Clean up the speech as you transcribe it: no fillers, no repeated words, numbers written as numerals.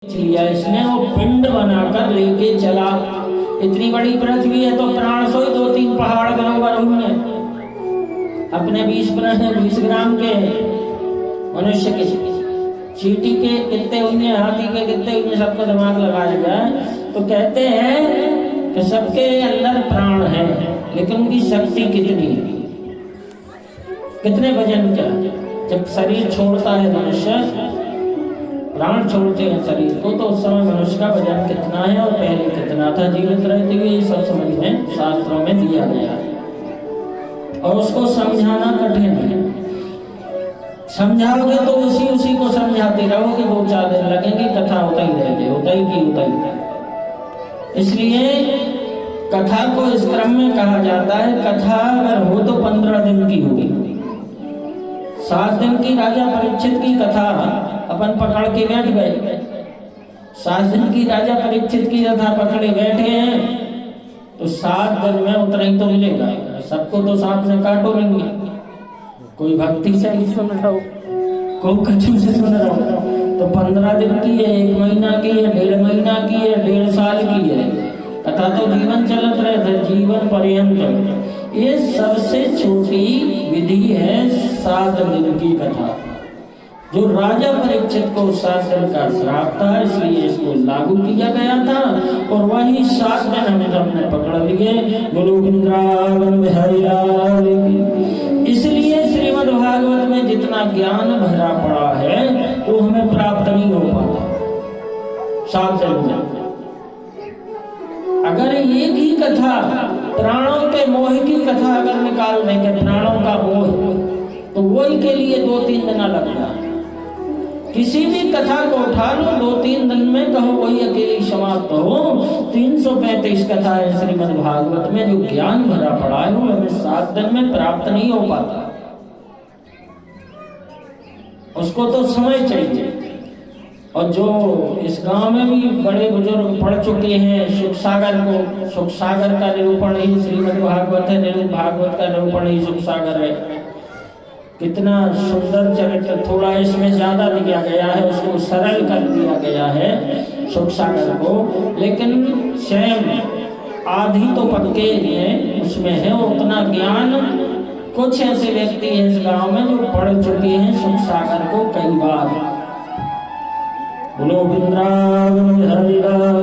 लिया इसने वो पिंड बनाकर लेके चला। इतनी बड़ी पृथ्वी है तो प्राण सोई 2-3 पहाड़ बराबर हुए। अपने 20 ग्राम के मनुष्य के चींटी के कितने हुए, हाथी के कितने हुए, सबका दिमाग लगाया जाए तो कहते हैं कि सबके अंदर प्राण है, लेकिन उनकी शक्ति कितनी है, कितने वजन का। जब शरीर छोड़ता है मनुष्य, प्राण छोड़ते हैं शरीर को, तो उस समय मनुष्य का वजन कितना है और पहले कितना था जीवित रहते हुए, ये सब समझ में शास्त्रों में दिया गया है। और उसको समझाना कठिन है। समझाओगे तो उसी को समझाते रहोगे, 2-4 दिन लगेंगे, कथा होता ही रहेगी, होता ही। इसलिए कथा को इस क्रम में कहा जाता है, कथा अगर हो तो 15 दिन की होगी। 7 दिन की राजा परीक्षित की कथा अपन पकड़ के बैठ गए। 7 दिन की राजा परीक्षित की कथा पकड़े बैठे हैं तो 7 दिन में उतना ही तो मिलेगा। सबको तो सांप ने काटो नहीं, कोई भक्ति से नहीं सुन रहा हो, कोई कछु से सुन रहा हो। तो 15 दिन की है, 1 महीना की है, 1.5 महीना की है, 1.5 साल की है कथा, तो जीवन चलत रहे थे, जीवन पर्यंत। ये सबसे छोटी विधि है 7 दिन की कथा, जो राजा परीक्षित को 7 दिन का श्राप था, इसलिए इसको लागू किया गया था। और वही 7 दिन हमें हमने पकड़ लिए। बोलो वृंदावन बिहारी लाल की। इसलिए श्रीमद् भागवत में जितना ज्ञान भरा पड़ा है वो हमें प्राप्त नहीं हो पाता 7 दिन में। अगर एक ही कथा, प्राणों के मोह की कथा अगर निकाल देंगे, प्राणों का मोह, तो वही के लिए 2-3 दिन लगता है। किसी भी कथा को उठा लो, 2-3 दिन में कहो वही अकेली समाप्त हो। 335 कथा है श्रीमद् भागवत में, जो ज्ञान भरा पड़ा है वो हमें 7 दिन में प्राप्त नहीं हो पाता। उसको तो समय चाहिए। और जो इस गांव में भी बड़े बुजुर्ग पढ़ चुके हैं सुख सागर का निरूपण ही श्रीमद् भागवत है, भागवत का निरूपण ही सुख सागर है। कितना सुंदर चरित्र, थोड़ा इसमें ज्यादा दिया गया है, उसको सरल कर दिया गया है सुख सागर को, लेकिन स्वयं आधी तो पक्के हैं उसमें है उतना ज्ञान। कुछ ऐसे व्यक्ति हैं इस गांव में जो पढ़ चुके हैं सुख सागर को कई बार। बोलो वृंदावन बिहारी लाल।